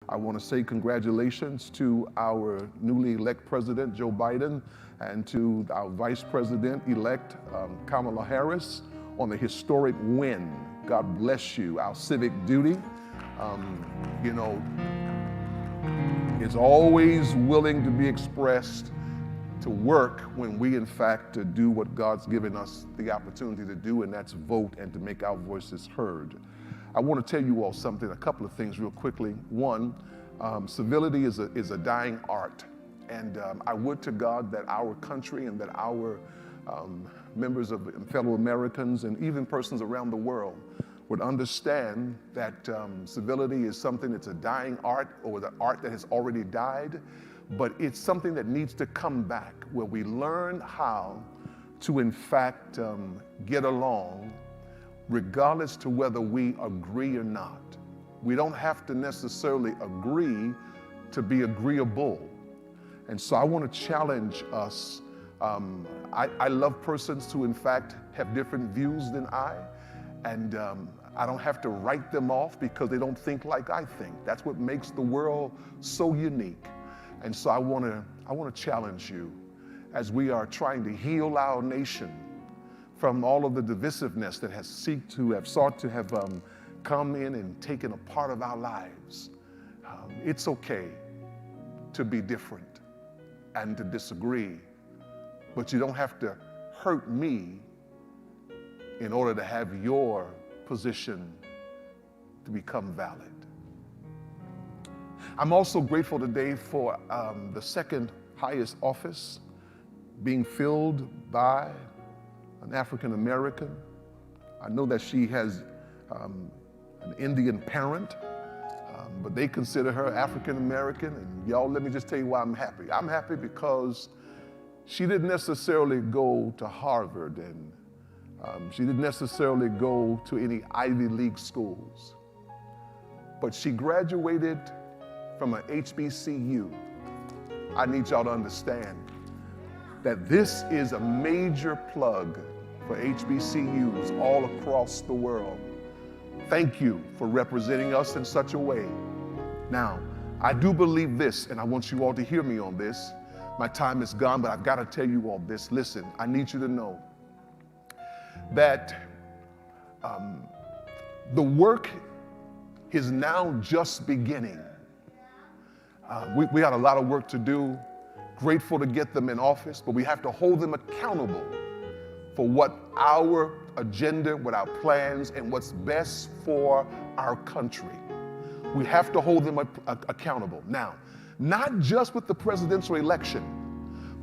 I want to say congratulations to our newly elected President, Joe Biden, and to our Vice President-elect, Kamala Harris, on the historic win. God bless you. Our civic duty, is always willing to be expressed to work when we, in fact, to do what God's given us the opportunity to do, and that's vote and to make our voices heard. I want to tell you all something, a couple of things real quickly. One, civility is a dying art. And I would to God that our country and that our members of fellow Americans and even persons around the world would understand that civility is something that's a dying art, or the art that has already died, but it's something that needs to come back, where we learn how to, in fact, get along regardless to whether we agree or not. We don't have to necessarily agree to be agreeable. And so I want to challenge us. I love persons who, in fact, have different views than I, and I don't have to write them off because they don't think like I think. That's what makes the world so unique. And so I want to challenge you as we are trying to heal our nation from all of the divisiveness that has sought to have come in and taken a part of our lives. It's okay to be different and to disagree, but you don't have to hurt me in order to have your position to become valid. I'm also grateful today for the second highest office being filled by an African American. I know that she has an Indian parent, but they consider her African American. And y'all, let me just tell you why I'm happy. I'm happy because she didn't necessarily go to Harvard, and she didn't necessarily go to any Ivy League schools, but she graduated from an HBCU. I need y'all to understand that this is a major plug for HBCUs all across the world. Thank you for representing us in such a way. Now, I do believe this, and I want you all to hear me on this. My time is gone, but I've got to tell you all this. Listen, I need you to know that the work is now just beginning. We got a lot of work to do. Grateful to get them in office, but we have to hold them accountable for what our agenda, what our plans, and what's best for our country. We have to hold them accountable. Now, not just with the presidential election,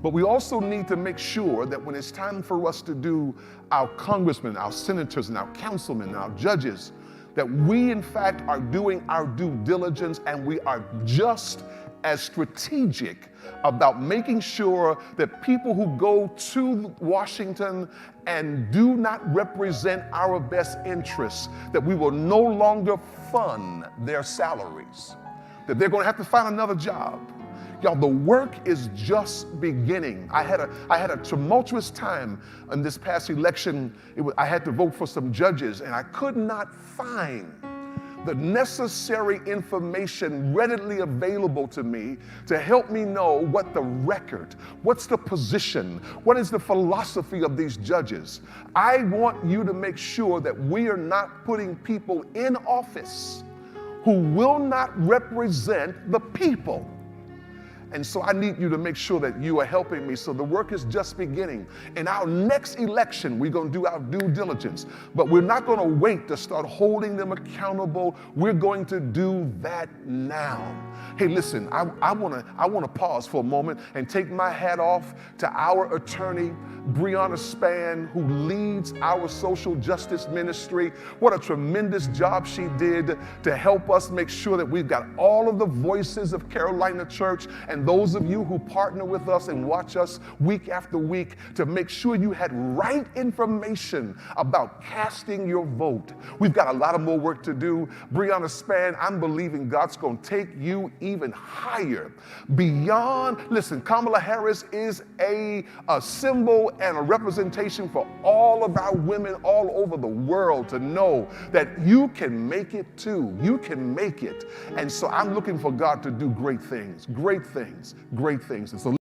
but we also need to make sure that when it's time for us to do our congressmen, our senators, and our councilmen, and our judges, that we, in fact, are doing our due diligence, and we are just as strategic about making sure that people who go to Washington and do not represent our best interests, that we will no longer fund their salaries, that they're going to have to find another job. Y'all, the work is just beginning. I had a tumultuous time in this past election. I had to vote for some judges, and I could not find the necessary information readily available to me to help me know what the record, what's the position, what is the philosophy of these judges. I want you to make sure that we are not putting people in office who will not represent the people. And so I need you to make sure that you are helping me. So the work is just beginning. In our next election, we're going to do our due diligence, but we're not going to wait to start holding them accountable. We're going to do that now. Hey, listen, I want to pause for a moment and take my hat off to our attorney, Brianna Spann, who leads our social justice ministry. What a tremendous job she did to help us make sure that we've got all of the voices of Carolina Church. And and those of you who partner with us and watch us week after week to make sure you had right information about casting your vote. We've got a lot of more work to do. Brianna Spann, I'm believing God's going to take you even higher, beyond. Listen, Kamala Harris is a symbol and a representation for all of our women all over the world to know that you can make it too. You can make it. And so I'm looking for God to do great things, great things, great things. And so